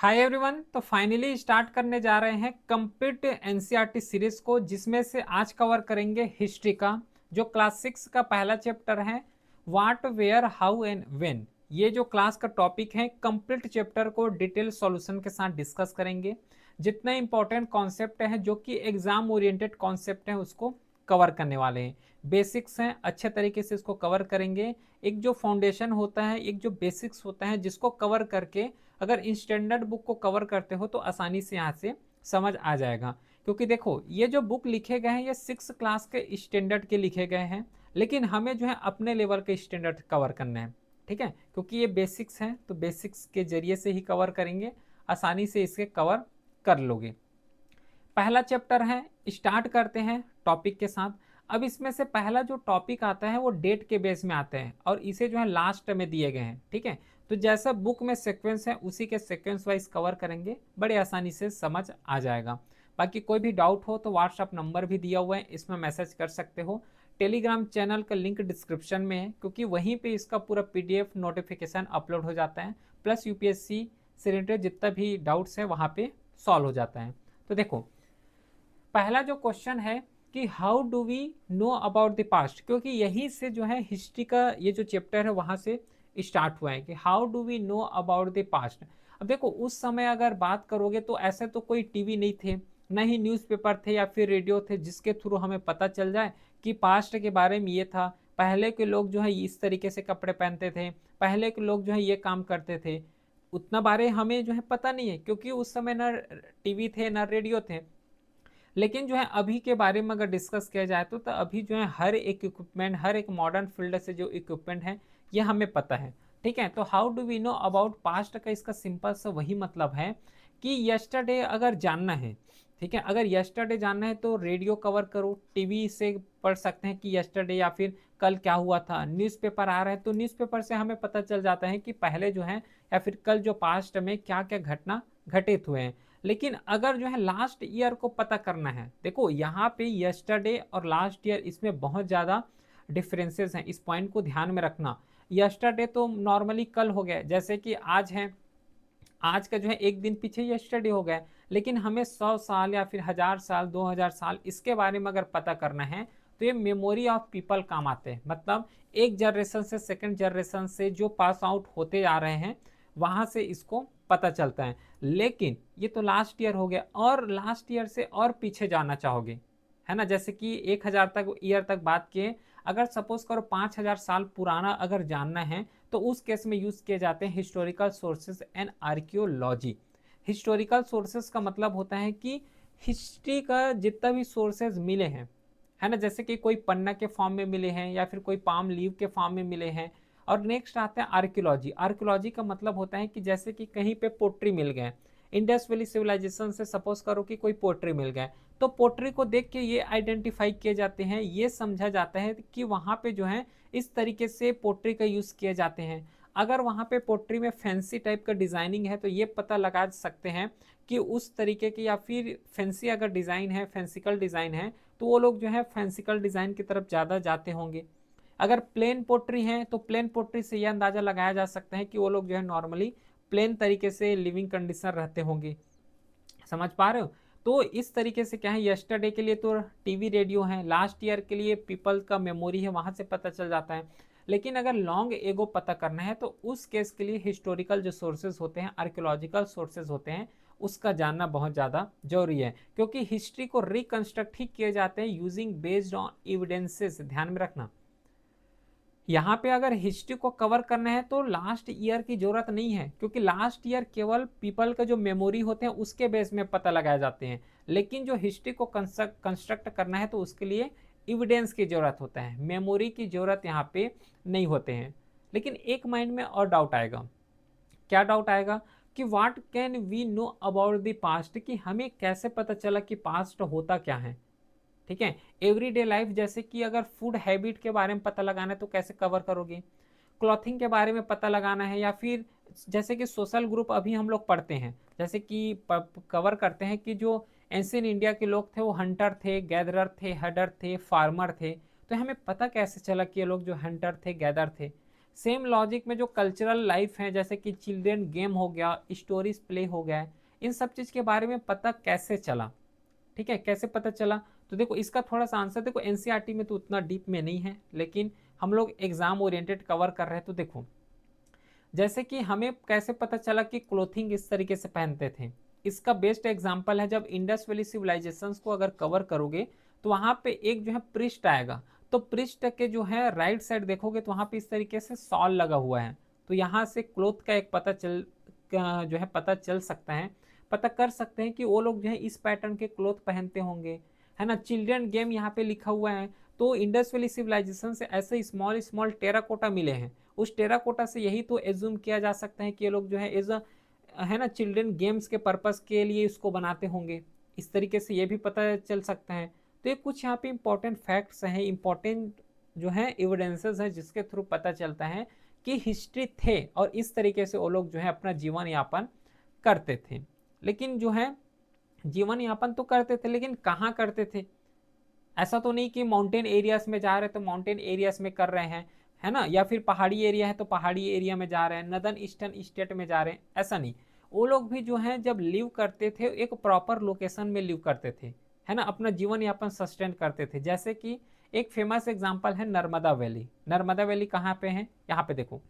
Hi everyone. तो finally start करने जा रहे हैं कंप्लीट एनसीईआरटी सीरीज को, जिसमें से आज कवर करेंगे हिस्ट्री का जो क्लास 6 का पहला चैप्टर है, what where how and when. ये जो क्लास का टॉपिक है, कंप्लीट चैप्टर को डिटेल सॉल्यूशन के साथ डिस्कस करेंगे। जितने इंपॉर्टेंट कॉन्सेप्ट हैं जो कि एग्जाम ओरिएंटेड कॉन्सेप्ट हैं उसको कवर करने वाले हैं। बेसिक्स हैं, अच्छे तरीके से इसको कवर करेंगे। एक जो फाउंडेशन होता है, एक जो बेसिक्स होता है, जिसको कवर करके अगर इन स्टैंडर्ड बुक को कवर करते हो तो आसानी से यहाँ से समझ आ जाएगा। क्योंकि देखो, ये जो बुक लिखे गए हैं ये 6 क्लास के स्टैंडर्ड के लिखे गए हैं, लेकिन हमें जो है अपने लेवल के स्टैंडर्ड कवर करना है। ठीक है, क्योंकि ये बेसिक्स हैं तो बेसिक्स के जरिए से ही कवर करेंगे, आसानी से इसके कवर कर लोगे। पहला चैप्टर है, स्टार्ट करते हैं टॉपिक के साथ। अब इसमें से पहला जो टॉपिक आता है वो डेट के बेस में आते हैं और इसे जो है लास्ट में दिए गए हैं। ठीक है, तो जैसा बुक में सीक्वेंस है उसी के सीक्वेंस वाइज कवर करेंगे, बड़े आसानी से समझ आ जाएगा। बाकी कोई भी डाउट हो तो व्हाट्सअप नंबर भी दिया हुआ है, इसमें मैसेज कर सकते हो। टेलीग्राम चैनल का लिंक डिस्क्रिप्शन में है, क्योंकि वहीं पे इसका पूरा पीडीएफ नोटिफिकेशन अपलोड हो जाता है, प्लस यूपीएससी से रिलेटेड जितना भी डाउट्स है वहाँ पे सॉल्व हो जाता है। तो देखो, पहला जो क्वेश्चन है कि how do we know about the past, क्योंकि यहीं से जो है हिस्ट्री का ये जो चैप्टर है वहां से स्टार्ट हुआ है कि how do we know about the past. अब देखो, उस समय अगर बात करोगे तो ऐसे तो कोई टीवी नहीं थे, न ही न्यूज़पेपर थे या फिर रेडियो थे जिसके थ्रू हमें पता चल जाए कि पास्ट के बारे में ये था। पहले के लोग जो है इस तरीके से कपड़े पहनते थे, पहले के लोग जो है ये काम करते थे। उतना बारे हमें जो है पता नहीं है, क्योंकि उस समय न टीवी थे न रेडियो थे। लेकिन जो है अभी के बारे में अगर डिस्कस किया जाए तो अभी जो है हर एक इक्विपमेंट, हर एक मॉडर्न फील्ड से जो इक्विपमेंट है ये हमें पता है। ठीक है, तो how do we know about past का इसका सिंपल सा वही मतलब है कि यस्टरडे अगर जानना है, ठीक है, अगर यस्टरडे जानना है तो रेडियो कवर करो, टीवी से पढ़ सकते हैं कि यस्टरडे या फिर कल क्या हुआ था। न्यूज़पेपर आ रहा है तो न्यूज़पेपर से हमें पता चल जाता है कि पहले जो है या फिर कल जो पास्ट में क्या क्या घटना घटित हुए हैं। लेकिन अगर जो है लास्ट ईयर को पता करना है, देखो यहाँ पे यस्टरडे और लास्ट ईयर इसमें बहुत ज़्यादा डिफरेंसेस हैं, इस पॉइंट को ध्यान में रखना। यस्टरडे तो नॉर्मली कल हो गया, जैसे कि आज है, आज का जो है एक दिन पीछे यस्टरडे हो गया। लेकिन हमें 100 साल या फिर 1000 साल 2000 साल इसके बारे में अगर पता करना है तो ये मेमोरी ऑफ पीपल काम आते हैं। मतलब एक जनरेशन से सेकंड जनरेशन से जो पास आउट होते आ रहे हैं वहां से इसको पता चलता है। लेकिन ये तो लास्ट ईयर हो गया, और लास्ट ईयर से और पीछे जाना चाहोगे, है ना, जैसे कि 1000 तक ईयर तक बात किए, अगर सपोज करो 5000 साल पुराना अगर जानना है तो उस केस में यूज किए जाते हैं historical sources and archaeology. Historical sources का मतलब होता है कि हिस्ट्री का जितना भी सोर्सेज मिले हैं, है ना, जैसे कि कोई पन्ना के फॉर्म में मिले हैं या फिर कोई पाम लीव के फॉर्म में मिले हैं। और नेक्स्ट आता है आर्कियोलॉजी। आर्कियोलॉजी का मतलब होता है कि जैसे कि कहीं पे पोट्री मिल गए, इंडस वैली सिविलाइजेशन से सपोज करो कि कोई पोट्री मिल गए, तो पोट्री को देख के ये आइडेंटिफाई किए जाते हैं, ये समझा जाता है कि वहाँ पे जो है इस तरीके से पोट्री का यूज़ किए जाते हैं। अगर वहाँ पे पोट्री में फैंसी टाइप का डिज़ाइनिंग है तो ये पता लगा सकते हैं कि उस तरीके की, या फिर फैंसी अगर डिज़ाइन है, फैंसिकल डिज़ाइन है, तो वो लोग जो है फैंसिकल डिज़ाइन की तरफ ज़्यादा जाते होंगे। अगर प्लेन पोट्री है तो प्लेन पोट्री से यह अंदाज़ा लगाया जा सकता है कि वो लोग जो है नॉर्मली प्लेन तरीके से लिविंग कंडीशन रहते होंगे। समझ पा रहे हो? तो इस तरीके से क्या है, यस्टरडे के लिए तो टीवी रेडियो है, लास्ट ईयर के लिए पीपल का मेमोरी है, वहां से पता चल जाता है। लेकिन अगर लॉन्ग एगो पता करना है तो उस केस के लिए हिस्टोरिकल जो सोर्सेज होते हैं, आर्कियोलॉजिकल सोर्सेज होते हैं, उसका जानना बहुत ज़्यादा जरूरी है। क्योंकि हिस्ट्री को रिकंस्ट्रक्ट ही किए जाते हैं यूजिंग बेस्ड ऑन एविडेंसेस, ध्यान में रखना। यहाँ पे अगर हिस्ट्री को कवर करना है तो लास्ट ईयर की जरूरत नहीं है, क्योंकि लास्ट ईयर केवल पीपल का जो मेमोरी होते हैं उसके बेस में पता लगाए जाते हैं। लेकिन जो हिस्ट्री को कंस्ट्रक्ट करना है तो उसके लिए एविडेंस की जरूरत होता है, मेमोरी की जरूरत यहाँ पे नहीं होते हैं। लेकिन एक माइंड में और डाउट आएगा, क्या डाउट आएगा कि what can we know about the past, कि हमें कैसे पता चला कि पास्ट होता क्या है। ठीक है, एवरीडे लाइफ, जैसे कि अगर फूड हैबिट के बारे में पता लगाना है तो कैसे कवर करोगे, क्लॉथिंग के बारे में पता लगाना है, या फिर जैसे कि सोशल ग्रुप अभी हम लोग पढ़ते हैं, जैसे कि कवर करते हैं कि जो एंशियंट इंडिया के लोग थे वो हंटर थे, गैदरर थे, हडर थे, फार्मर थे। तो हमें पता कैसे चला कि ये लोग जो हंटर थे, गैदर थे। सेम लॉजिक में जो कल्चरल लाइफ है, जैसे कि चिल्ड्रन गेम हो गया, स्टोरीज प्ले हो गया, इन सब चीज़ के बारे में पता कैसे चला, ठीक है, कैसे पता चला। तो देखो इसका थोड़ा सा आंसर देखो, एनसीईआरटी में तो उतना डीप में नहीं है, लेकिन हम लोग एग्जाम ओरिएंटेड कवर कर रहे हैं। तो देखो जैसे कि हमें कैसे पता चला कि क्लोथिंग इस तरीके से पहनते थे, इसका बेस्ट एग्जाम्पल है जब इंडस वैली सिविलाइजेशंस को अगर कवर करोगे तो वहां पे एक जो है पृष्ठ आएगा, तो पृष्ठ के जो है राइट साइड देखोगे तो वहां पे इस तरीके से सॉल लगा हुआ है। तो यहाँ से क्लोथ का एक जो है पता चल सकता है, पता कर सकते हैं कि वो लोग जो है इस पैटर्न के क्लोथ पहनते होंगे, है ना। चिल्ड्रन गेम यहाँ पे लिखा हुआ है, तो इंडस वैली सिविलाइजेशन से ऐसे स्मॉल स्मॉल टेराकोटा मिले हैं, उस टेराकोटा से यही तो एज्यूम किया जा सकता है कि ये लोग जो है एज है ना चिल्ड्रन गेम्स के पर्पस के लिए इसको बनाते होंगे, इस तरीके से ये भी पता चल सकता है। तो ये कुछ यहाँ पे इंपॉर्टेंट फैक्ट्स हैं, इंपॉर्टेंट जो है एविडेंसेस हैं, जिसके थ्रू पता चलता है कि हिस्ट्री थे और इस तरीके से वो लोग जो है अपना जीवन यापन करते थे। लेकिन जो है जीवन यापन तो करते थे, लेकिन कहाँ करते थे, ऐसा तो नहीं कि माउंटेन एरियाज में जा रहे तो माउंटेन एरियाज में कर रहे हैं, है ना, या फिर पहाड़ी एरिया है तो पहाड़ी एरिया में जा रहे हैं, नदन ईस्टर्न स्टेट में जा रहे हैं, ऐसा नहीं। वो लोग भी जो है जब लिव करते थे एक प्रॉपर लोकेशन में लिव करते थे, है ना, अपना जीवन यापन सस्टेन करते थे। जैसे कि एक फेमस एग्जाम्पल है नर्मदा वैली। नर्मदा वैली कहाँ पे है, यहाँ पे देखो,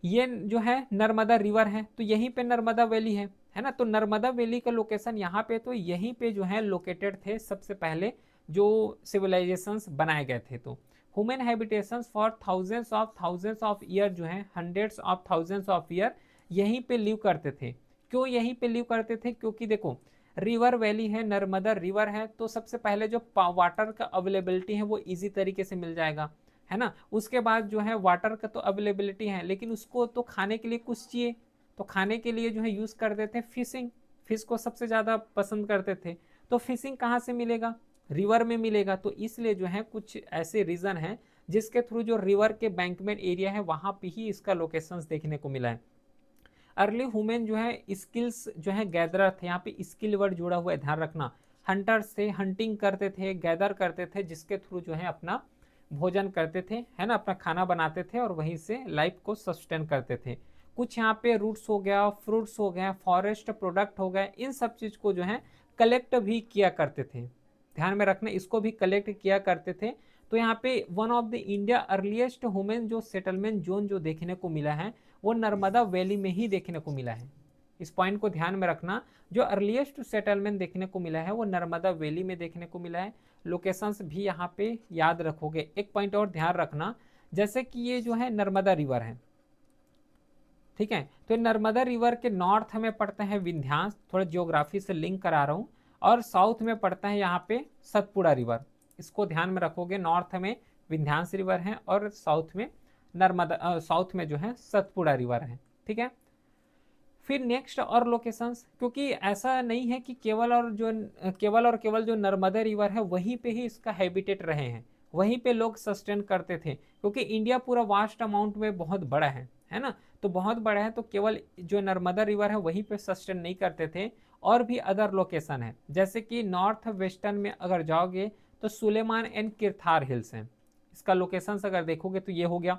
ये जो है नर्मदा रिवर है, तो यहीं पे नर्मदा वैली है ना। तो नर्मदा वैली का लोकेशन यहाँ पे, तो यहीं पे जो है लोकेटेड थे सबसे पहले जो सिविलाइजेशंस बनाए गए थे। तो human habitations for thousands of year जो है, hundreds of thousands of year यहीं पे लिव करते थे। क्यों यहीं पे लिव करते थे, क्योंकि देखो रिवर वैली है, नर्मदा रिवर है, तो सबसे पहले जो वाटर का अवेलेबिलिटी है वो इजी तरीके से मिल जाएगा, है ना। उसके बाद जो है वाटर का तो अवेलेबिलिटी है, लेकिन उसको तो खाने के लिए कुछ चाहिए, तो खाने के लिए जो है यूज करते थे फिशिंग, फिश को सबसे ज्यादा पसंद करते थे। तो फिशिंग कहाँ से मिलेगा, रिवर में मिलेगा। तो इसलिए जो है कुछ ऐसे रीजन है जिसके थ्रू जो रिवर के बैंकमेंट एरिया है वहां पे ही इसका लोकेशंस देखने को मिला है। अर्ली ह्यूमन जो है स्किल्स जो है गैदरर थे, यहाँ पे स्किल वर्ड जुड़ा हुआ है, ध्यान रखना। हंटर्स थे, हंटिंग करते थे, गैदर करते थे, जिसके थ्रू जो है अपना भोजन करते थे, है ना, अपना खाना बनाते थे और वहीं से लाइफ को सस्टेन करते थे। कुछ यहाँ पे रूट्स हो गया, फ्रूट्स हो गया, फॉरेस्ट प्रोडक्ट हो गए, इन सब चीज को जो है कलेक्ट भी किया करते थे, ध्यान में रखना, इसको भी कलेक्ट किया करते थे। तो यहाँ पे one of the India earliest human जो सेटलमेंट जोन जो देखने को मिला है वो नर्मदा वैली में ही देखने को मिला है। इस पॉइंट को ध्यान में रखना, जो अर्लीस्ट सेटलमेंट देखने को मिला है वो नर्मदा वैली में देखने को मिला है। लोकेशंस भी यहाँ पे याद रखोगे। एक पॉइंट और ध्यान रखना, जैसे कि ये जो है नर्मदा रिवर है, ठीक है, तो नर्मदा रिवर के नॉर्थ में पड़ता है विंध्यांस, थोड़ा जियोग्राफी से लिंक करा रहा हूँ, और साउथ में पड़ता है यहाँ पे सतपुड़ा रिवर। इसको ध्यान में रखोगे, नॉर्थ में विंध्यांस रिवर है और साउथ में नर्मदा साउथ में जो है सतपुड़ा रिवर है, ठीक है। फिर नेक्स्ट और लोकेशंस, क्योंकि ऐसा नहीं है कि केवल जो नर्मदा रिवर है वहीं पे ही इसका हैबिटेट रहे हैं, वहीं पे लोग सस्टेन करते थे, क्योंकि इंडिया पूरा वास्ट अमाउंट में बहुत बड़ा है ना, तो बहुत बड़ा है, तो केवल जो नर्मदा रिवर है वहीं पे सस्टेन नहीं करते थे, और भी अदर लोकेशन है। जैसे कि नॉर्थ वेस्टर्न में अगर जाओगे तो सुलेमान एंड किरथार हिल्स हैं, इसका लोकेशन अगर देखोगे तो ये हो गया,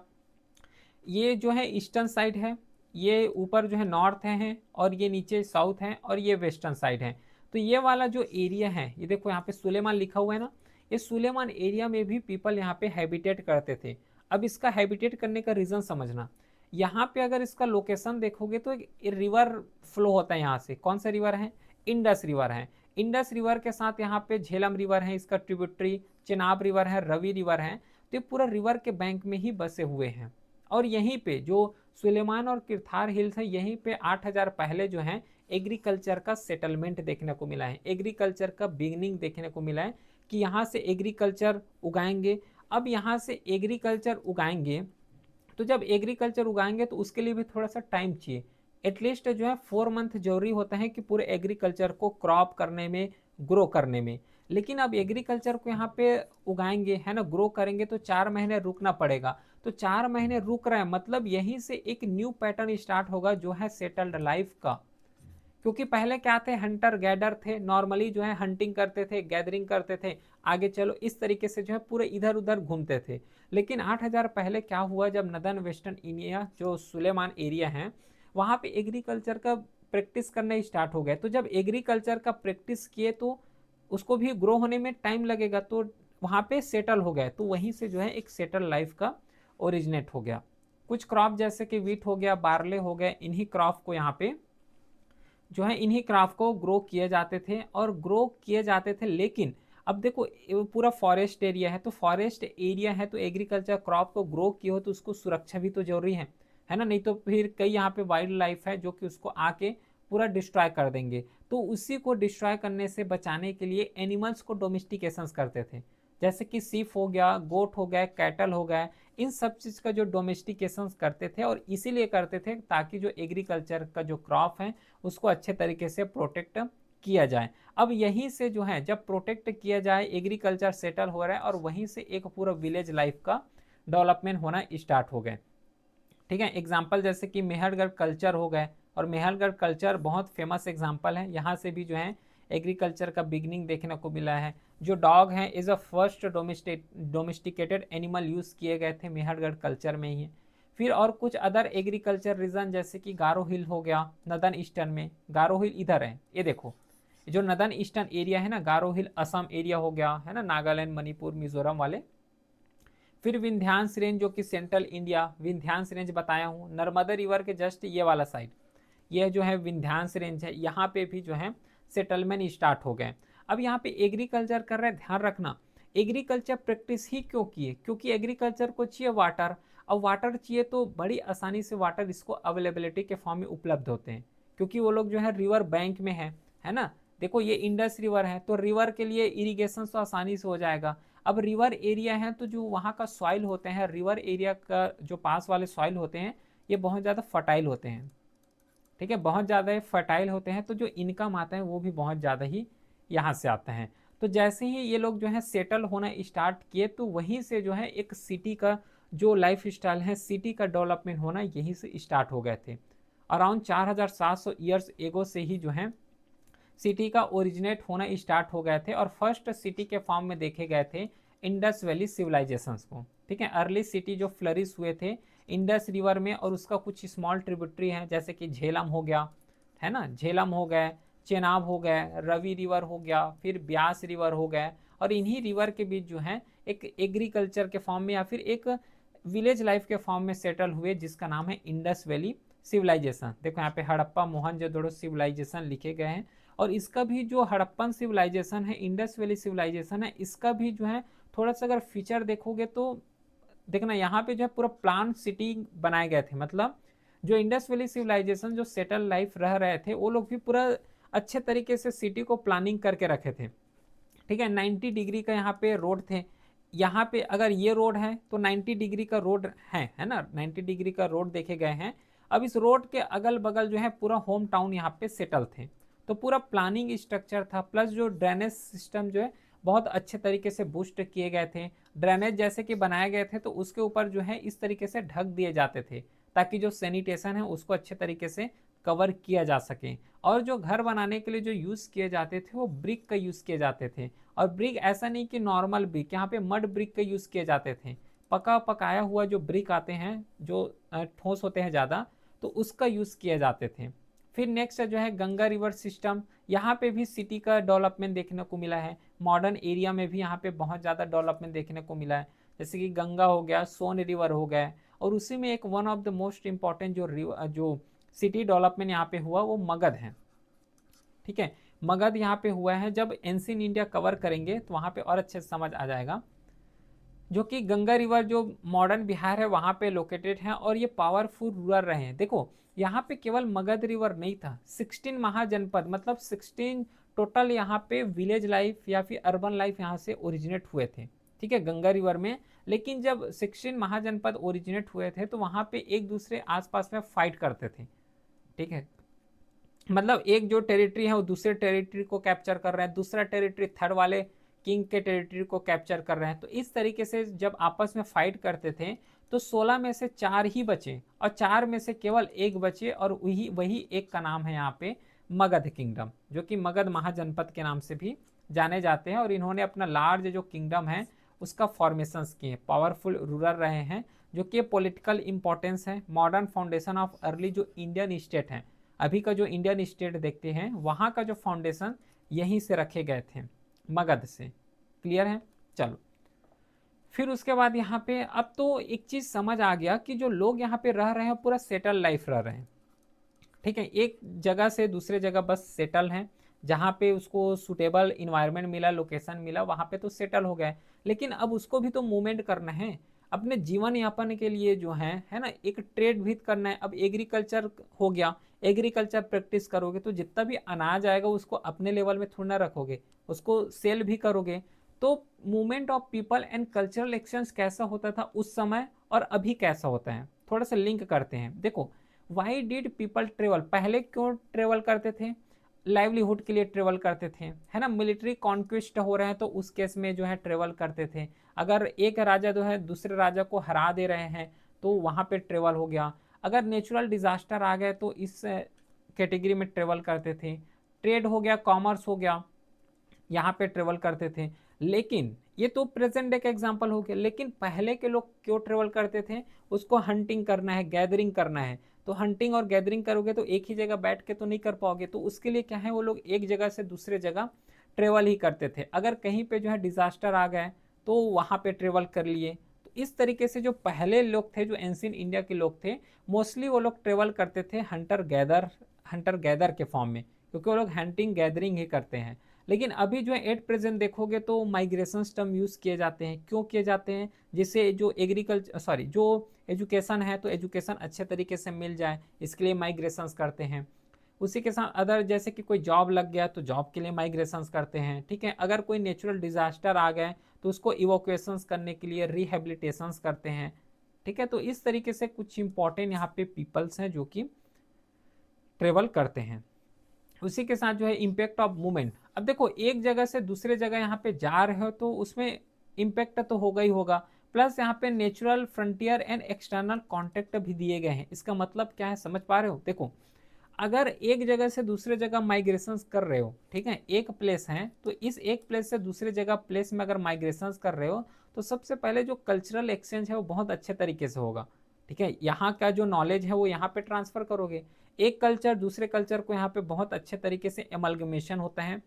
ये जो है ईस्टर्न साइड है, ये ऊपर जो है नॉर्थ है, और ये नीचे साउथ है, और ये वेस्टर्न साइड है। तो ये वाला जो एरिया है, ये देखो यहाँ पे सुलेमान लिखा हुआ है ना, ये सुलेमान एरिया में भी पीपल यहाँ पे हैबिटेट करते थे। अब इसका हैबिटेट करने का रीजन समझना, यहाँ पे अगर इसका लोकेशन देखोगे तो एक रिवर फ्लो होता है यहाँ से, कौन सा रिवर है, इंडस रिवर है। इंडस रिवर के साथ यहाँ पे झेलम रिवर है, इसका ट्रिब्यूटरी चेनाब रिवर है, रवि रिवर है, तो ये पूरा रिवर के बैंक में ही बसे हुए हैं। और यहीं पे जो सुलेमान और किरथार हिल्स है, यहीं पे 8000 पहले जो है एग्रीकल्चर का सेटलमेंट देखने को मिला है, एग्रीकल्चर का बिगनिंग देखने को मिला है, कि यहाँ से एग्रीकल्चर उगाएंगे। अब यहाँ से एग्रीकल्चर उगाएंगे, तो जब एग्रीकल्चर उगाएंगे तो उसके लिए भी थोड़ा सा टाइम चाहिए, एटलीस्ट जो है 4 मंथ जरूरी होता है कि पूरे एग्रीकल्चर को क्रॉप करने में, ग्रो करने में। लेकिन अब एग्रीकल्चर को यहाँ पे उगाएंगे, है ना, ग्रो करेंगे, तो 4 महीने रुकना पड़ेगा। तो 4 महीने रुक रहे हैं, मतलब यहीं से एक न्यू पैटर्न स्टार्ट होगा जो है सेटल्ड लाइफ का, क्योंकि पहले क्या थे, हंटर गैदर थे, नॉर्मली जो है हंटिंग करते थे, गैदरिंग करते थे, आगे चलो इस तरीके से जो है पूरे इधर उधर घूमते थे। लेकिन 8000 पहले क्या हुआ, जब नदन वेस्टर्न इंडिया जो सुलेमान एरिया है वहाँ पे एग्रीकल्चर का प्रैक्टिस करना स्टार्ट हो गया। तो जब एग्रीकल्चर का प्रैक्टिस किए तो उसको भी ग्रो होने में टाइम लगेगा, तो वहाँ पे सेटल हो गए। तो वहीं से जो है एक सेटल लाइफ का ओरिजिनेट हो गया। कुछ क्रॉप जैसे कि वीट हो गया, बार्ले हो गए, इन्हीं क्रॉप को यहाँ पे जो है इन्हीं क्रॉप को ग्रो किए जाते थे और ग्रो किए जाते थे। लेकिन अब देखो ये पूरा फॉरेस्ट एरिया है, तो फॉरेस्ट एरिया है तो एग्रीकल्चर क्रॉप को ग्रो किए हो तो उसको सुरक्षा भी तो जरूरी है ना, नहीं तो फिर कई यहाँ पे वाइल्ड लाइफ है जो कि उसको आके पूरा डिस्ट्रॉय कर देंगे। तो उसी को डिस्ट्रॉय करने से बचाने के लिए एनिमल्स को डोमेस्टिकेशंस करते थे, जैसे कि सीप हो गया, गोट हो गया, कैटल हो गया, इन सब चीज़ का जो डोमेस्टिकेशन करते थे। और इसीलिए करते थे ताकि जो एग्रीकल्चर का जो क्रॉप है उसको अच्छे तरीके से प्रोटेक्ट किया जाए। अब यहीं से जो है जब प्रोटेक्ट किया जाए, एग्रीकल्चर सेटल हो रहा है और वहीं से एक पूरा विलेज लाइफ का डेवलपमेंट होना स्टार्ट हो गए। ठीक है, एग्जाम्पल जैसे कि मेहरगढ़ कल्चर हो गए, और मेहरगढ़ कल्चर बहुत फेमस एग्जाम्पल है, यहाँ से भी जो है एग्रीकल्चर का बिगनिंग देखने को मिला है। जो डॉग है is a first domesticated animal use किए गए थे मेहरगढ़ कल्चर में ही। फिर और कुछ अदर एग्रीकल्चर रीजन जैसे कि गारो हिल हो गया नदन ईस्टर्न में, गारो हिल इधर है, ये देखो जो नदन ईस्टर्न एरिया है ना, गारो हिल असम एरिया हो गया है ना, नागालैंड मणिपुर मिजोरम वाले। फिर विंध्यांस रेंज जो कि सेंट्रल इंडिया, विंध्यांस रेंज बताया हूँ, नर्मदा रिवर के जस्ट ये वाला साइड, ये जो है विंध्यांस रेंज है, यहाँ पे भी जो है सेटलमेंट स्टार्ट हो गए। अब यहाँ पे एग्रीकल्चर कर रहे हैं, ध्यान रखना एग्रीकल्चर प्रैक्टिस ही क्यों किए, क्योंकि एग्रीकल्चर को चाहिए वाटर। अब वाटर चाहिए तो बड़ी आसानी से वाटर इसको अवेलेबिलिटी के फॉर्म में उपलब्ध होते हैं, क्योंकि वो लोग जो है रिवर बैंक में है ना। देखो ये इंडस रिवर है तो रिवर के लिए इरिगेशन तो आसानी से हो जाएगा। अब रिवर एरिया है तो जो वहाँ का सॉइल होते हैं, रिवर एरिया का जो पास वाले सॉइल होते हैं ये बहुत ज़्यादा फर्टाइल होते हैं। ठीक है, बहुत ज़्यादा फर्टाइल होते हैं, तो जो इनकम आता है वो भी बहुत ज़्यादा ही यहाँ से आता है। तो जैसे ही ये लोग जो है सेटल होना स्टार्ट किए तो वहीं से जो है एक सिटी का जो लाइफ स्टाइल है, सिटी का डेवलपमेंट होना यहीं से स्टार्ट हो गए थे। अराउंड 4700 ईयर्स एगो से ही जो है सिटी का ओरिजिनेट होना स्टार्ट हो गए थे, और फर्स्ट सिटी के फॉर्म में देखे गए थे इंडस वैली सिविलाइजेशंस को। ठीक है, अर्ली सिटी जो फ्लरिश हुए थे इंडस रिवर में, और उसका कुछ स्मॉल ट्रिब्यूटरी हैं जैसे कि झेलम हो गया, है ना, झेलम हो गए, चेनाब हो गए, रवि रिवर हो गया, फिर ब्यास रिवर हो गए। और इन्हीं रिवर के बीच जो है एक एग्रीकल्चर के फॉर्म में या फिर एक विलेज लाइफ के फॉर्म में सेटल हुए, जिसका नाम है इंडस वैली सिविलाइजेशन। देखो यहाँ पे हड़प्पा मोहनजोदड़ो सिविलाइजेशन लिखे गए हैं, और इसका भी जो हड़प्पन सिविलाइजेशन है, इंडस वैली सिविलाइजेशन है, इसका भी जो है थोड़ा सा अगर फीचर देखोगे तो देखना यहाँ पे जो है पूरा प्लान सिटी बनाए गए थे। मतलब जो इंडस वैली सिविलाइजेशन जो सेटल लाइफ रह रहे थे वो लोग भी पूरा अच्छे तरीके से सिटी को प्लानिंग करके रखे थे। ठीक है, 90 डिग्री का यहाँ पे रोड थे, यहाँ पे अगर ये रोड है तो 90 डिग्री का रोड है ना, 90 डिग्री का रोड देखे गए हैं। अब इस रोड के अगल बगल जो है पूरा होम टाउन यहाँ पे सेटल थे, तो पूरा प्लानिंग स्ट्रक्चर था, प्लस जो ड्रेनेज सिस्टम जो है बहुत अच्छे तरीके से बूस्ट किए गए थे। ड्रेनेज जैसे कि बनाए गए थे तो उसके ऊपर जो है इस तरीके से ढक दिए जाते थे ताकि जो सैनिटेशन है उसको अच्छे तरीके से कवर किया जा सके। और जो घर बनाने के लिए जो यूज़ किए जाते थे वो ब्रिक का यूज़ किए जाते थे, और ब्रिक ऐसा नहीं कि नॉर्मल ब्रिक, यहाँ पे मड ब्रिक का यूज़ किए जाते थे, पका पकाया हुआ जो ब्रिक आते हैं जो ठोस होते हैं ज़्यादा, तो उसका यूज़ किए जाते थे। फिर नेक्स्ट जो है गंगा रिवर सिस्टम, यहाँ पे भी सिटी का डेवलपमेंट देखने को मिला है, मॉडर्न एरिया में भी यहाँ पे बहुत ज़्यादा डेवलपमेंट देखने को मिला है, जैसे कि गंगा हो गया, सोन रिवर हो गया, और उसी में एक one of the most important जो सिटी डेवलपमेंट यहाँ पे हुआ वो मगध है। ठीक है, मगध यहाँ पे हुआ है, जब एंशिएंट इंडिया कवर करेंगे तो वहाँ पे और अच्छे से समझ आ जाएगा। जो कि गंगा रिवर जो मॉडर्न बिहार है वहाँ पे लोकेटेड है, और ये पावरफुल रूलर रहे हैं। देखो यहाँ पे केवल मगध रिवर नहीं था, 16 महाजनपद मतलब 16 टोटल यहाँ पे विलेज लाइफ या फिर अर्बन लाइफ यहाँ से ओरिजिनेट हुए थे। ठीक है, गंगा रिवर में। लेकिन जब 16 महाजनपद ओरिजिनेट हुए थे तो वहाँ पे एक दूसरे आसपास में फाइट करते थे। ठीक है, मतलब एक जो टेरिटरी है वो दूसरे टेरिटरी को कैप्चर कर रहे हैं, दूसरा टेरिटरी थर्ड वाले किंग के टेरिटरी को कैप्चर कर रहे हैं। तो इस तरीके से जब आपस में फाइट करते थे तो 16 में से 4 ही बचे, और 4 में से केवल एक बचे, और वही वही एक का नाम है यहाँ पे मगध किंगडम, जो कि मगध महाजनपद के नाम से भी जाने जाते हैं। और इन्होंने अपना लार्ज जो किंगडम है उसका फॉर्मेशंस किए, पावरफुल रूलर रहे हैं, जो कि पॉलिटिकल इंपॉर्टेंस है, मॉडर्न फाउंडेशन ऑफ अर्ली जो इंडियन स्टेट है, अभी का जो इंडियन स्टेट देखते हैं वहाँ का जो फाउंडेशन यहीं से रखे गए थे, मगध से। क्लियर है? चलो, फिर उसके बाद यहाँ पे अब तो एक चीज़ समझ आ गया कि जो लोग यहाँ पे रह रहे हैं पूरा सेटल लाइफ रह रहे हैं। ठीक है, एक जगह से दूसरे जगह बस सेटल हैं, जहाँ पे उसको सुटेबल इन्वायरमेंट मिला, लोकेशन मिला, वहाँ पे तो सेटल हो गया है। लेकिन अब उसको भी तो मूवमेंट करना है अपने जीवन यापन के लिए, जो है ना, एक ट्रेड भी करना है। अब एग्रीकल्चर हो गया, एग्रीकल्चर प्रैक्टिस करोगे तो जितना भी अनाज आएगा उसको अपने लेवल में थोड़ा ना रखोगे, उसको सेल भी करोगे। तो movement of people and cultural exchange कैसा होता था उस समय और अभी कैसा होता है, थोड़ा सा लिंक करते हैं। देखो, वाई डिड पीपल ट्रेवल, पहले क्यों ट्रेवल करते थे? लाइवलीहुड के लिए ट्रेवल करते थे, है ना। मिलिट्री कॉन्क्विस्ट हो रहे हैं तो उस केस में जो है ट्रेवल करते थे। अगर एक राजा जो है दूसरे राजा को हरा दे रहे हैं तो वहाँ पे ट्रेवल हो गया। अगर नेचुरल डिजास्टर आ गए तो इस कैटेगरी में ट्रेवल करते थे। ट्रेड हो गया, कॉमर्स हो गया, यहाँ पे ट्रेवल करते थे। लेकिन ये तो प्रेजेंट डे का एग्जांपल हो गया, लेकिन पहले के लोग क्यों ट्रेवल करते थे? उसको हंटिंग करना है, गैदरिंग करना है। तो हंटिंग और गैदरिंग करोगे तो एक ही जगह बैठ के तो नहीं कर पाओगे, तो उसके लिए क्या है, वो लोग एक जगह से दूसरे जगह ट्रेवल ही करते थे। अगर कहीं पे जो है डिजास्टर आ गए तो वहाँ पे ट्रेवल कर लिए। तो इस तरीके से जो पहले लोग थे, जो एंशिएंट इंडिया के लोग थे, मोस्टली वो लोग ट्रेवल करते थे हंटर गैदर के फॉर्म में, क्योंकि वो लोग हंटिंग गैदरिंग ही करते हैं। लेकिन अभी जो है एट प्रेजेंट देखोगे तो माइग्रेशन टर्म यूज़ किए जाते हैं। क्यों किए जाते हैं? जिससे जो जो एजुकेशन है तो एजुकेशन अच्छे तरीके से मिल जाए, इसके लिए माइग्रेशंस करते हैं। उसी के साथ अदर, जैसे कि कोई जॉब लग गया तो जॉब के लिए माइग्रेशंस करते हैं। ठीक है, अगर कोई नेचुरल डिजास्टर आ गए तो उसको इवोक्वेशंस करने के लिए रिहेबिलिटेशंस करते हैं। ठीक है, तो इस तरीके से कुछ इंपॉर्टेंट यहाँ पे पीपल्स हैं जो कि ट्रेवल करते हैं। उसी के साथ जो है इम्पैक्ट ऑफ मूवमेंट। अब देखो, एक जगह से दूसरे जगह यहाँ पे जा रहे हो तो उसमें इम्पैक्ट तो होगा ही होगा, प्लस यहाँ पे natural frontier and external contact भी दिए गए हैं। इसका मतलब क्या है, समझ पा रहे हो? देखो, अगर एक जगह से दूसरे जगह माइग्रेशन कर रहे हो, ठीक है, एक प्लेस है तो इस एक प्लेस से दूसरे जगह प्लेस में अगर माइग्रेशन कर रहे हो तो सबसे पहले जो कल्चरल एक्सचेंज है वो बहुत अच्छे तरीके से होगा। ठीक है, यहाँ का जो नॉलेज है वो यहाँ पे ट्रांसफर करोगे, एक कल्चर दूसरे कल्चर को यहाँ पे बहुत अच्छे तरीके से एमलगमेशन होता है।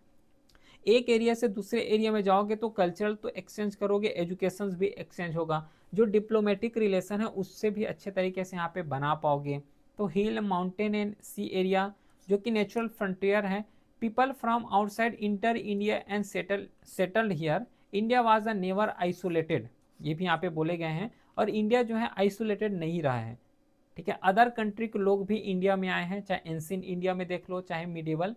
एक एरिया से दूसरे एरिया में जाओगे तो कल्चरल तो एक्सचेंज करोगे, एजुकेशन भी एक्सचेंज होगा, जो डिप्लोमेटिक रिलेशन है उससे भी अच्छे तरीके से यहाँ पे बना पाओगे। तो हिल, माउंटेन एंड सी एरिया जो कि नेचुरल फ्रंटियर है, people from outside inter India and settled here, India was a never isolated, ये भी यहाँ पे बोले गए हैं। और इंडिया जो है आइसोलेटेड नहीं रहा है। ठीक है, अदर कंट्री के लोग भी इंडिया में आए हैं, चाहे एंशिएंट इंडिया में देख लो चाहे मिडिवल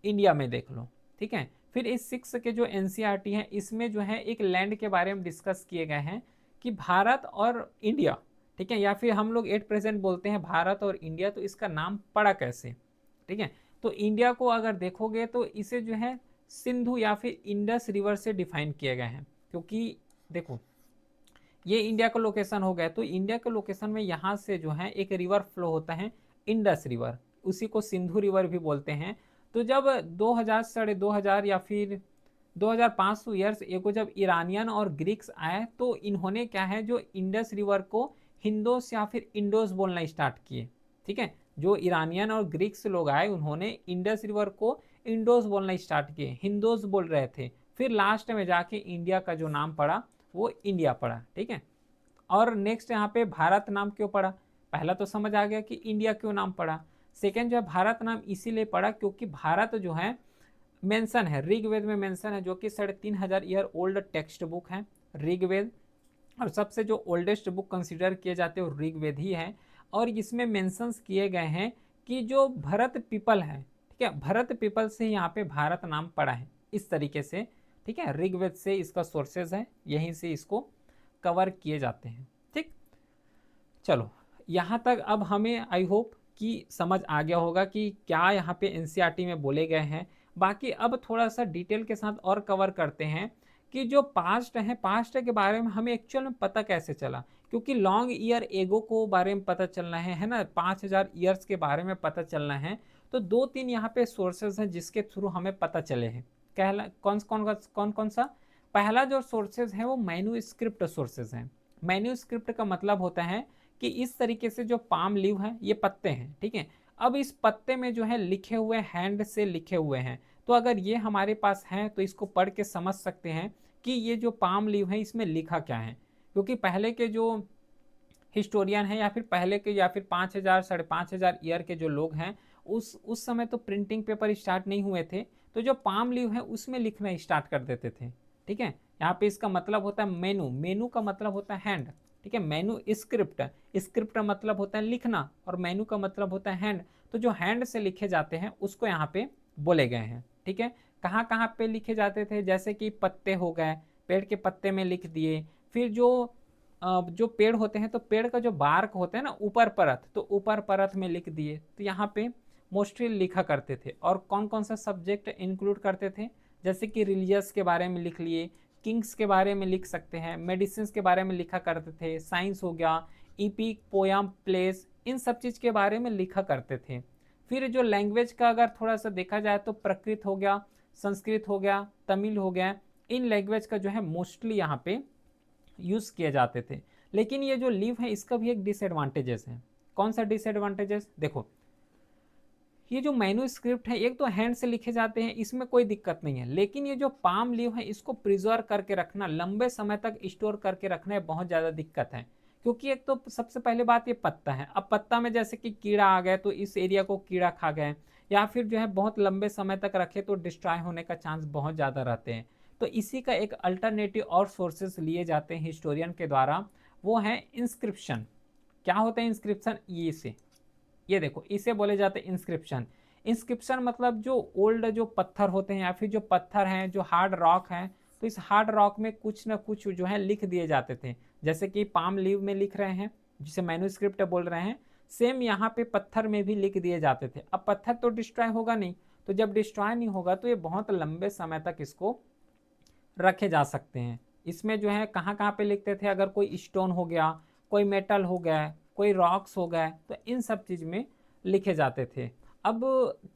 इंडिया में देख लो। ठीक है, फिर इस 6 के जो एनसीईआरटी है इसमें जो है एक लैंड के बारे में डिस्कस किए गए हैं कि भारत और इंडिया, ठीक है, या फिर हम लोग एट प्रेजेंट बोलते हैं भारत और इंडिया, तो इसका नाम पड़ा कैसे? ठीक है, तो इंडिया को अगर देखोगे तो इसे जो है सिंधु या फिर इंडस रिवर से डिफाइन किए गए हैं। क्योंकि देखो, ये इंडिया का लोकेशन हो गया, तो इंडिया के लोकेशन में यहाँ से जो है एक रिवर फ्लो होता है, इंडस रिवर, उसी को सिंधु रिवर भी बोलते हैं। तो जब 2000 साढ़े 2000 या फिर 2500 ईयर्स एगो जब ईरानियन और ग्रीक्स आए तो इन्होंने क्या है, जो इंडस रिवर को हिंदोस या फिर इंडोस बोलना स्टार्ट किए। ठीक है, जो ईरानियन और ग्रीक्स लोग आए उन्होंने इंडस रिवर को इंडोस बोलना स्टार्ट किए, हिंदोस बोल रहे थे। फिर लास्ट में जाके इंडिया का जो नाम पड़ा वो इंडिया पड़ा। ठीक है, और नेक्स्ट यहाँ पे भारत नाम क्यों पड़ा? पहला तो समझ आ गया कि इंडिया क्यों नाम पड़ा। सेकेंड जो है भारत नाम इसीलिए पड़ा क्योंकि भारत जो है मेंशन है, ऋग्वेद में मेंशन है, जो कि 3500 ईयर ओल्ड टेक्स्ट बुक है ऋग्वेद, और सबसे जो ओल्डेस्ट बुक कंसिडर किए जाते हैं वो ऋग्वेद ही है। और इसमें मेंशंस किए गए हैं कि जो भरत पीपल है, ठीक है, भरत पीपल से यहाँ पे भारत नाम पड़ा है इस तरीके से। ठीक है, ऋग्वेद से इसका सोर्सेज है, यहीं से इसको कवर किए जाते हैं। ठीक, चलो यहाँ तक अब हमें आई होप कि समझ आ गया होगा कि क्या यहाँ पे एनसीईआरटी में बोले गए हैं। बाकी अब थोड़ा सा डिटेल के साथ और कवर करते हैं कि जो पास्ट है, पास्ट के बारे में हमें एक्चुअल में पता कैसे चला, क्योंकि लॉन्ग ईयर एगो को बारे में पता चलना है ना, 5000 ईयर्स के बारे में पता चलना है। तो दो तीन यहाँ पे सोर्सेज हैं जिसके थ्रू हमें पता चले हैं। कहला कौन कौन सा? पहला जो सोर्सेज है वो मैन्यूस्क्रिप्ट सोर्सेज हैं। मैन्यूस्क्रिप्ट का मतलब होता है कि इस तरीके से जो पाम लीव है, ये पत्ते हैं, ठीक है। अब इस पत्ते में जो है लिखे हुए, हैंड से लिखे हुए हैं, तो अगर ये हमारे पास है तो इसको पढ़ के समझ सकते हैं कि ये जो पाम लीव है इसमें लिखा क्या है। क्योंकि पहले के जो हिस्टोरियन है या फिर पहले के या फिर 5,000 5,500 ईयर के जो लोग हैं, उस समय तो प्रिंटिंग पेपर स्टार्ट नहीं हुए थे, तो जो पाम लीव है उसमें लिखना स्टार्ट कर देते थे, ठीक है। यहाँ पे इसका मतलब होता है मेनू, मेनू का मतलब होता है हैंड, ठीक है। मेनू स्क्रिप्ट, स्क्रिप्ट का मतलब होता है लिखना और मेनू का मतलब होता है हैंड। तो जो हैंड से लिखे जाते हैं उसको यहाँ पे बोले गए हैं, ठीक है। कहाँ कहाँ पे लिखे जाते थे? जैसे कि पत्ते हो गए, पेड़ के पत्ते में लिख दिए। फिर जो पेड़ होते हैं तो पेड़ का जो बार्क होता है ना, ऊपर परत, तो ऊपर परत में लिख दिए। तो यहाँ पे मोस्टली लिखा करते थे। और कौन कौन सा सब्जेक्ट इंक्लूड करते थे? जैसे कि रिलीजियस के बारे में लिख लिए, किंग्स के बारे में लिख सकते हैं, मेडिसिन के बारे में लिखा करते थे, साइंस हो गया, इपिक, पोयम, प्लेस, इन सब चीज़ के बारे में लिखा करते थे। फिर जो लैंग्वेज का अगर थोड़ा सा देखा जाए तो प्राकृत हो गया, संस्कृत हो गया, तमिल हो गया, इन लैंग्वेज का जो है मोस्टली यहाँ पे यूज़ किए जाते थे। लेकिन ये जो लीव है इसका भी एक डिसएडवांटेजेस है। कौन सा डिसएडवांटेजेस? देखो, ये जो मैन्यूस्क्रिप्ट है एक तो हैंड से लिखे जाते हैं, इसमें कोई दिक्कत नहीं है। लेकिन ये जो पाम लीव है इसको प्रिजर्व करके रखना, लंबे समय तक स्टोर करके रखना है, बहुत ज़्यादा दिक्कत है। क्योंकि एक तो सबसे पहले बात ये पत्ता है। अब पत्ता में जैसे कि कीड़ा आ गए तो इस एरिया को कीड़ा खा गए, या फिर जो है बहुत लंबे समय तक रखे तो डिस्ट्रॉय होने का चांस बहुत ज़्यादा रहते हैं। तो इसी का एक अल्टरनेटिव और सोर्सेस लिए जाते हैं हिस्टोरियन के द्वारा, वो है इंस्क्रिप्शन। क्या होता है इंस्क्रिप्शन? ये देखो, इसे बोले जाते हैं इंस्क्रिप्शन। इंस्क्रिप्शन मतलब जो ओल्ड जो पत्थर होते हैं या फिर जो पत्थर हैं, जो हार्ड रॉक हैं, तो इस हार्ड रॉक में कुछ ना कुछ जो है लिख दिए जाते थे। जैसे कि पाम लीव में लिख रहे हैं जिसे मैन्यूस्क्रिप्ट बोल रहे हैं, सेम यहाँ पे पत्थर में भी लिख दिए जाते थे। अब पत्थर तो डिस्ट्रॉय होगा नहीं, तो जब डिस्ट्रॉय नहीं होगा तो ये बहुत लंबे समय तक इसको रखे जा सकते हैं। इसमें जो है कहाँ कहाँ पे लिखते थे? अगर कोई स्टोन हो गया, कोई मेटल हो गया, कोई रॉक्स हो गए, तो इन सब चीज़ में लिखे जाते थे। अब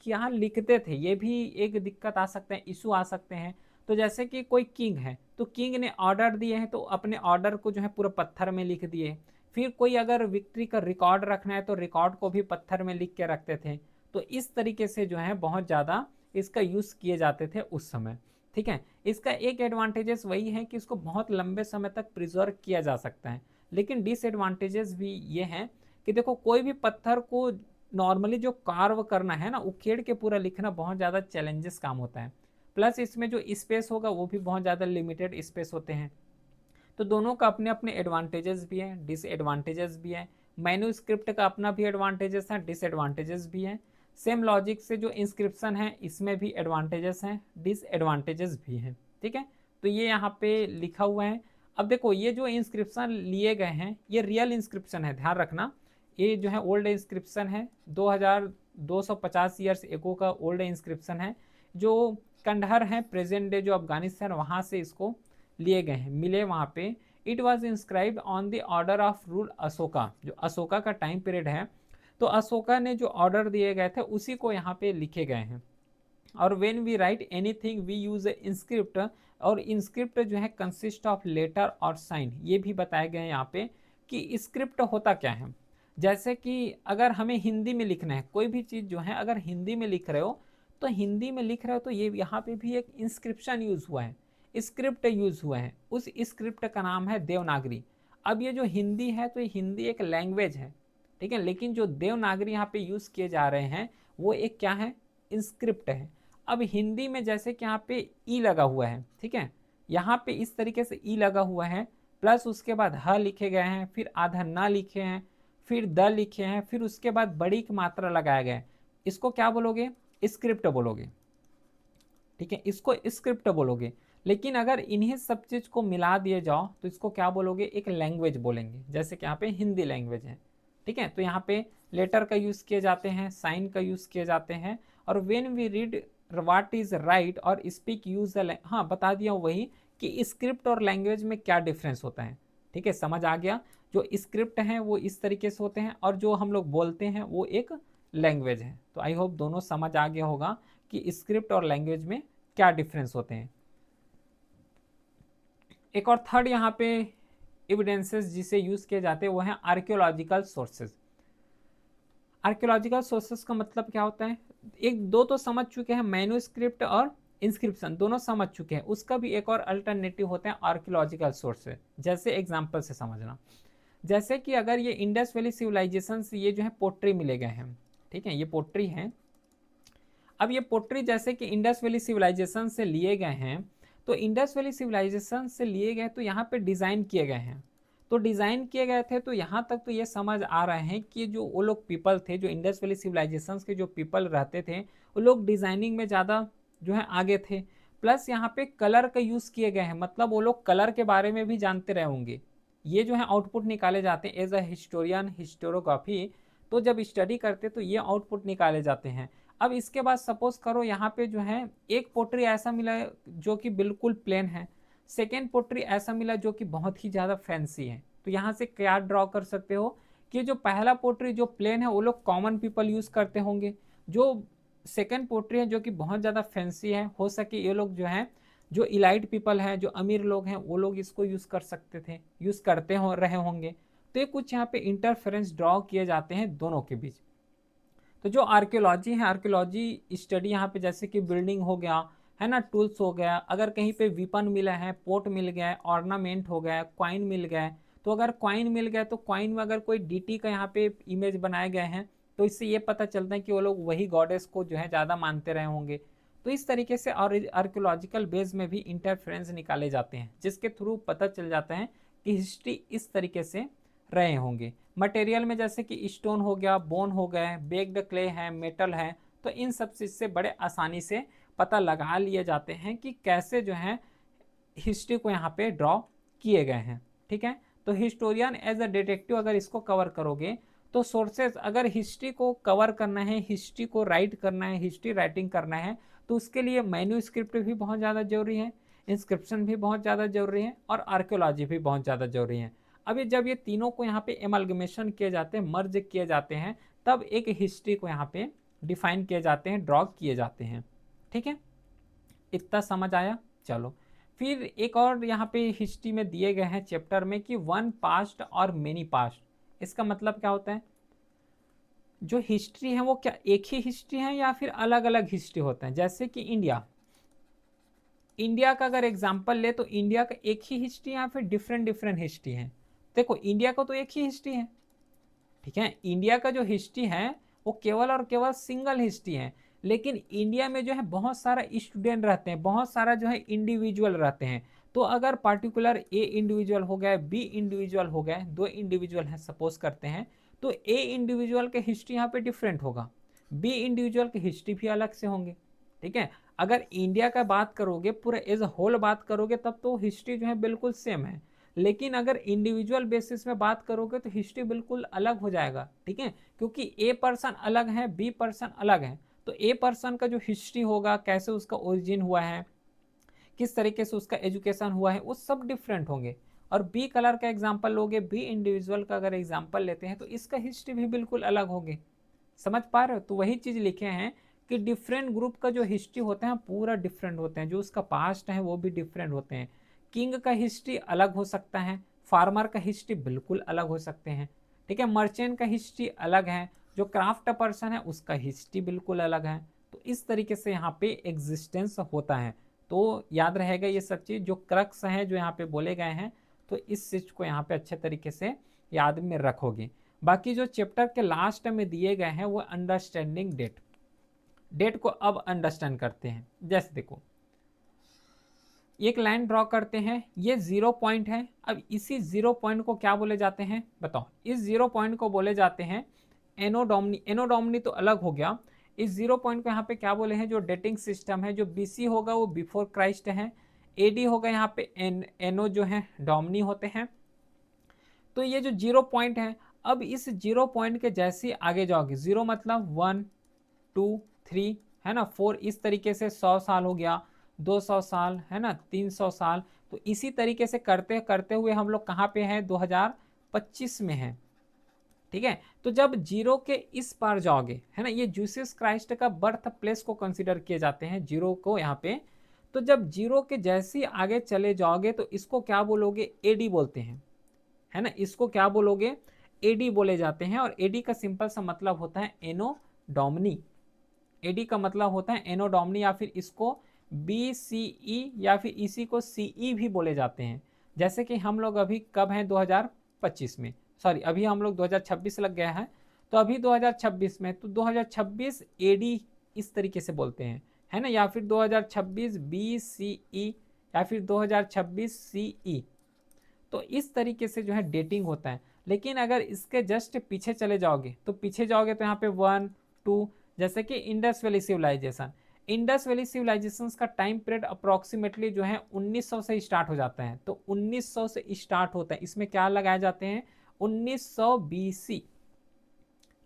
क्या लिखते थे ये भी एक दिक्कत आ सकते हैं, इशू आ सकते हैं। तो जैसे कि कोई किंग है तो किंग ने ऑर्डर दिए हैं तो अपने ऑर्डर को जो है पूरा पत्थर में लिख दिए। फिर कोई अगर विक्ट्री का रिकॉर्ड रखना है तो रिकॉर्ड को भी पत्थर में लिख के रखते थे। तो इस तरीके से जो है बहुत ज़्यादा इसका यूज़ किए जाते थे उस समय, ठीक है। इसका एक एडवांटेजेस वही है कि इसको बहुत लंबे समय तक प्रिजर्व किया जा सकता है। लेकिन डिसएडवांटेजेस भी ये हैं कि देखो, कोई भी पत्थर को नॉर्मली जो कार्व करना है ना, उखेड़ के पूरा लिखना बहुत ज़्यादा चैलेंजेस काम होता है। प्लस इसमें जो स्पेस होगा वो भी बहुत ज़्यादा लिमिटेड स्पेस होते हैं। तो दोनों का अपने अपने एडवांटेजेस भी हैं, डिसएडवांटेजेस भी हैं। मैन्यूस्क्रिप्ट का अपना भी एडवांटेजेस हैं, डिसएडवांटेजेस भी हैं। सेम लॉजिक से जो इंस्क्रिप्शन है इसमें भी एडवांटेजेस हैं, डिसएडवांटेजेस भी हैं, ठीक है। तो ये यहाँ पे लिखा हुआ है। अब देखो, ये जो इंस्क्रिप्शन लिए गए हैं ये रियल इंस्क्रिप्शन है, ध्यान रखना। ये जो है ओल्ड इंस्क्रिप्शन है, 2250 ईयर्स एगो का ओल्ड इंस्क्रिप्शन है, जो कंडहर है प्रेजेंट डे जो अफगानिस्तान, वहाँ से इसको लिए गए हैं, मिले वहाँ पे। It was inscribed on the order of rule Ashoka, जो अशोका का टाइम पीरियड है, तो अशोका ने जो ऑर्डर दिए गए थे उसी को यहाँ पे लिखे गए हैं। और when we write anything we use in script, और इंस्क्रिप्ट जो है कंसिस्ट ऑफ लेटर और साइन, ये भी बताए गए हैं यहाँ पे कि स्क्रिप्ट होता क्या है। जैसे कि अगर हमें हिंदी में लिखना है कोई भी चीज़ जो है, अगर हिंदी में लिख रहे हो तो हिंदी में लिख रहे हो तो ये यहाँ पे भी एक इंस्क्रिप्शन यूज हुआ है, स्क्रिप्ट यूज हुआ है। उस स्क्रिप्ट का नाम है देवनागरी। अब ये जो हिंदी है तो ये हिंदी एक लैंग्वेज है, ठीक है। लेकिन जो देवनागरी यहाँ पे यूज किए जा रहे हैं वो एक क्या है? इंस्क्रिप्ट है। अब हिंदी में जैसे कि यहाँ पे ई लगा हुआ है, ठीक है, यहाँ पे इस तरीके से ई लगा हुआ है, प्लस उसके बाद ह लिखे गए हैं, फिर आधा न लिखे हैं, फिर द लिखे हैं, फिर उसके बाद बड़ी की मात्रा लगाया गया है। इसको क्या बोलोगे? स्क्रिप्ट बोलोगे, ठीक है, इसको स्क्रिप्ट बोलोगे। लेकिन अगर इन्हीं सब चीज को मिला दिए जाओ तो इसको क्या बोलोगे? एक लैंग्वेज बोलेंगे। जैसे कि यहाँ पे हिंदी लैंग्वेज है, ठीक है। तो यहाँ पे लेटर का यूज किए जाते हैं, साइन का यूज किए जाते हैं। और when we read what is write और स्पीक यूज हाँ, बता दिया वही कि स्क्रिप्ट और लैंग्वेज में क्या डिफरेंस होता है, ठीक है, समझ आ गया। जो स्क्रिप्ट हैं वो इस तरीके से होते हैं और जो हम लोग बोलते हैं वो एक लैंग्वेज है। तो आई होप दोनों समझ आ गया होगा कि स्क्रिप्ट और लैंग्वेज में क्या डिफरेंस होते हैं। एक और थर्ड यहाँ पे एविडेंसेस जिसे यूज किए जाते हैं वो है आर्कियोलॉजिकल सोर्सेज। आर्कियोलॉजिकल सोर्सेज का मतलब क्या होता है, एक दो तो समझ चुके हैं, मैन्युस्क्रिप्ट और इंस्क्रिप्शन दोनों समझ चुके हैं, उसका भी एक और अल्टरनेटिव होते हैं आर्कियोलॉजिकल सोर्सेज। जैसे एग्जांपल से समझना, जैसे कि अगर ये इंडस वैली सिविलाइजेशन से ये जो है पोट्री मिले गए हैं, ठीक है, ये पोट्री हैं। अब ये पोट्री जैसे कि इंडस वैली सिविलाइजेशन से लिए गए हैं, तो इंडस वैली सिविलाइजेशन से लिए गए तो यहाँ पे डिज़ाइन किए गए हैं। तो डिज़ाइन किए गए थे तो यहाँ तक तो ये समझ आ रहे हैं कि जो वो लोग पीपल थे, जो इंडस वैली सिविलाइजेशन के जो पीपल रहते थे, वो लोग डिज़ाइनिंग में ज़्यादा जो है आगे थे। प्लस यहाँ पे कलर का यूज़ किए गए हैं, मतलब वो लोग कलर के बारे में भी जानते रहे होंगे। ये जो है आउटपुट निकाले जाते हैं एज अ हिस्टोरियन, हिस्टोरोग्राफी। तो जब स्टडी करते तो ये आउटपुट निकाले जाते हैं। अब इसके बाद सपोज करो यहाँ पे जो है एक पोट्री ऐसा मिला है जो कि बिल्कुल प्लेन है, सेकेंड पोट्री ऐसा मिला जो कि बहुत ही ज़्यादा फैंसी है। तो यहाँ से क्या ड्रॉ कर सकते हो कि जो पहला पोट्री जो प्लेन है वो लोग कॉमन पीपल यूज़ करते होंगे, जो सेकेंड पोट्री है जो कि बहुत ज़्यादा फैंसी है, हो सके ये लोग जो है जो इलाइट पीपल हैं, जो अमीर लोग हैं, वो लोग इसको यूज़ कर सकते थे, यूज़ करते हो रहे होंगे। तो ये कुछ यहाँ पे इंटरफेरेंस ड्रॉ किए जाते हैं दोनों के बीच। तो जो आर्कियोलॉजी है, आर्कियोलॉजी स्टडी यहाँ पे जैसे कि बिल्डिंग हो गया है ना, टूल्स हो गया, अगर कहीं पे वीपन मिला है, पोर्ट मिल गया है, ऑर्नामेंट हो गया, क्वाइन मिल गया है। तो अगर क्वाइन मिल गया तो क्वाइन में अगर कोई डीटी का यहाँ पे इमेज बनाए गए हैं तो इससे ये पता चलता है कि वो लोग वही गॉडेस को जो है ज़्यादा मानते रहे होंगे। तो इस तरीके से और आर्कियोलॉजिकल बेस में भी इंटरफेरेंस निकाले जाते हैं, जिसके थ्रू पता चल जाता है कि हिस्ट्री इस तरीके से रहे होंगे। मटेरियल में जैसे कि स्टोन हो गया, बोन हो गए, बेक्ड क्ले है, मेटल है, तो इन सब चीज़ से बड़े आसानी से पता लगा लिए जाते हैं कि कैसे जो है हिस्ट्री को यहाँ पे ड्रॉ किए गए हैं। ठीक है, तो हिस्टोरियन एज अ डिटेक्टिव अगर इसको कवर करोगे तो सोर्सेज, अगर हिस्ट्री को कवर करना है, हिस्ट्री को राइट करना है, हिस्ट्री राइटिंग करना है, तो उसके लिए मैन्युस्क्रिप्ट भी बहुत ज़्यादा जरूरी है, इंस्क्रिप्शन भी बहुत ज़्यादा जरूरी है और आर्कियोलॉजी भी बहुत ज़्यादा जरूरी है। अभी जब ये तीनों को यहाँ पे एमलगमेशन किए जाते हैं, मर्ज किए जाते हैं, तब एक हिस्ट्री को यहाँ पे डिफाइन किए जाते हैं, ड्रॉ किए जाते हैं। ठीक है, इतना समझ आया। चलो फिर एक और यहाँ पे हिस्ट्री में दिए गए हैं चैप्टर में कि वन पास्ट और मेनी पास्ट। इसका मतलब क्या होता है, जो हिस्ट्री है वो क्या एक ही हिस्ट्री है या फिर अलग अलग हिस्ट्री होते हैं। जैसे कि इंडिया, इंडिया का अगर एग्जांपल ले तो इंडिया का एक ही हिस्ट्री है या फिर डिफरेंट डिफरेंट हिस्ट्री है। देखो इंडिया का तो एक ही हिस्ट्री है, ठीक है, इंडिया का जो हिस्ट्री है वो केवल और केवल सिंगल हिस्ट्री है। लेकिन इंडिया में जो है बहुत सारा स्टूडेंट रहते हैं, बहुत सारा जो है इंडिविजुअल रहते हैं। तो अगर पार्टिकुलर ए इंडिविजुअल हो गया, बी इंडिविजुअल हो गए, दो इंडिविजुअल हैं सपोज करते हैं, तो ए इंडिविजुअल के हिस्ट्री यहाँ पे डिफरेंट होगा, बी इंडिविजुअल की हिस्ट्री भी अलग से होंगे। ठीक है, अगर इंडिया का बात करोगे, पूरे एज होल बात करोगे, तब तो हिस्ट्री जो है बिल्कुल सेम है। लेकिन अगर इंडिविजुअल बेसिस में बात करोगे तो हिस्ट्री बिल्कुल अलग हो जाएगा। ठीक है, क्योंकि ए पर्सन अलग है, बी पर्सन अलग है, तो ए पर्सन का जो हिस्ट्री होगा, कैसे उसका ओरिजिन हुआ है, किस तरीके से उसका एजुकेशन हुआ है, वो सब डिफरेंट होंगे। और बी कलर का एग्जाम्पल लोगे, बी इंडिविजुअल का अगर एग्जाम्पल लेते हैं तो इसका हिस्ट्री भी बिल्कुल अलग होगी। समझ पा रहे हो, तो वही चीज़ लिखे हैं कि डिफरेंट ग्रुप का जो हिस्ट्री होते हैं पूरा डिफरेंट होते हैं, जो उसका पास्ट है वो भी डिफरेंट होते हैं। किंग का हिस्ट्री अलग हो सकता है, फार्मर का हिस्ट्री बिल्कुल अलग हो सकते हैं। ठीक है, मर्चेंट का हिस्ट्री अलग है, जो क्राफ्ट पर्सन है उसका हिस्ट्री बिल्कुल अलग है। तो इस तरीके से यहाँ पे एग्जिस्टेंस होता है। तो याद रहेगा ये सब चीज़, जो क्रक्स हैं जो यहाँ पे बोले गए हैं, तो इस चीज़ को यहाँ पे अच्छे तरीके से याद में रखोगे। बाकी जो चैप्टर के लास्ट में दिए गए हैं वो अंडरस्टैंडिंग डेट, डेट को अब अंडरस्टैंड करते हैं। जैसे देखो एक लाइन ड्रॉ करते हैं, ये 0 पॉइंट है। अब इसी 0 पॉइंट को क्या बोले जाते हैं बताओ, इस 0 पॉइंट को बोले जाते हैं एनोडोमनी। एनोडोमनी तो अलग हो गया, इस 0 पॉइंट को यहाँ पे क्या बोले हैं, जो डेटिंग सिस्टम है, जो बीसी होगा वो बिफोर क्राइस्ट है, एडी होगा यहाँ पे एनो जो है डोमनी होते हैं। तो ये जो 0 पॉइंट है, अब इस 0 पॉइंट के जैसे आगे जाओगे, 0 मतलब 1 2 3 है ना, 4, इस तरीके से 100 साल हो गया, 200 साल है ना, 300 साल। तो इसी तरीके से करते करते हुए हम लोग कहाँ पे हैं, 2025 में हैं। ठीक है। तो जब जीरो के इस पार जाओगे, है ना, ये जीसस क्राइस्ट का बर्थ प्लेस को कंसिडर किए जाते हैं जीरो को यहाँ पे। तो जब जीरो के जैसे ही आगे चले जाओगे तो इसको क्या बोलोगे, एडी बोलते हैं, है ना, इसको क्या बोलोगे, एडी बोले जाते हैं। और एडी का सिंपल सा मतलब होता है एनो डोमिनी। एडी का मतलब होता है एनो डोमिनी, या फिर इसको बी सी ई, या फिर इसी को सीई भी बोले जाते हैं। जैसे कि हम लोग अभी कब हैं, 2025 में, सॉरी अभी हम लोग 2026 लग गया है, तो अभी 2026 में, तो 2026 एडी इस तरीके से बोलते हैं, है ना, या फिर 2026 बी सी ई, या फिर 2026 सी ई। तो इस तरीके से जो है डेटिंग होता है। लेकिन अगर इसके जस्ट पीछे चले जाओगे तो पीछे जाओगे तो यहाँ पे 1 2, जैसे कि Indus Valley civilisation. Indus Valley civilisation का टाइम पीरियड अप्रोक्सीमेटली जो है 1900 से स्टार्ट हो जाता है। तो 1900 से स्टार्ट होता है, इसमें क्या लगाए जाते हैं, 1900 बीसी,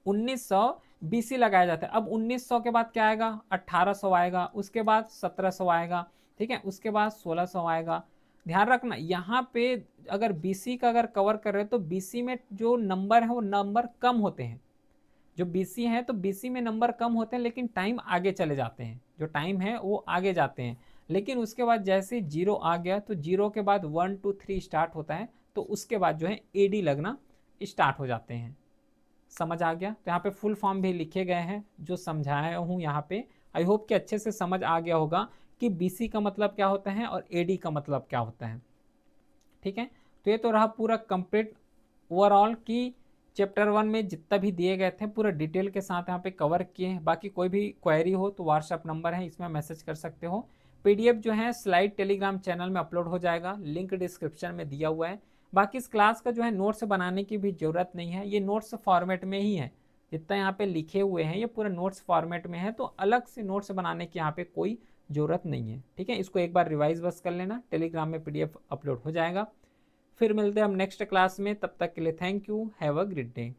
1900 बीसी लगाया जाता है। अब 1900 के बाद क्या आएगा, 1800 आएगा, उसके बाद 1700 आएगा, ठीक है, उसके बाद 1600 आएगा। ध्यान रखना यहाँ पे अगर बीसी का अगर कवर कर रहे हो तो बीसी में जो नंबर है वो नंबर कम होते हैं। जो बीसी है तो बीसी में नंबर कम होते हैं, लेकिन टाइम आगे चले जाते हैं, जो टाइम है वो आगे जाते हैं। लेकिन उसके बाद जैसे जीरो आ गया तो जीरो के बाद 1 2 3 स्टार्ट होता है, तो उसके बाद जो है एडी लगना स्टार्ट हो जाते हैं। समझ आ गया। तो यहाँ पे फुल फॉर्म भी लिखे गए हैं जो समझाया हूँ यहाँ पे। आई होप कि अच्छे से समझ आ गया होगा कि बीसी का मतलब क्या होता है और एडी का मतलब क्या होता है। ठीक है, तो ये तो रहा पूरा कंप्लीट ओवरऑल की चैप्टर 1 में जितना भी दिए गए थे पूरा डिटेल के साथ यहाँ पे कवर किए हैं। बाकी कोई भी क्वेरी हो तो व्हाट्सएप नंबर है, इसमें मैसेज कर सकते हो। पीडीएफ जो है स्लाइड टेलीग्राम चैनल में अपलोड हो जाएगा, लिंक डिस्क्रिप्शन में दिया हुआ है। बाकी इस क्लास का जो है नोट्स बनाने की भी ज़रूरत नहीं है, ये नोट्स फॉर्मेट में ही है। जितना यहाँ पे लिखे हुए हैं ये पूरा नोट्स फॉर्मेट में है, तो अलग से नोट्स बनाने की यहाँ पे कोई ज़रूरत नहीं है। ठीक है, इसको एक बार रिवाइज बस कर लेना, टेलीग्राम में पीडीएफ अपलोड हो जाएगा। फिर मिलते हैं हम नेक्स्ट क्लास में, तब तक के लिए thank you, have a great day.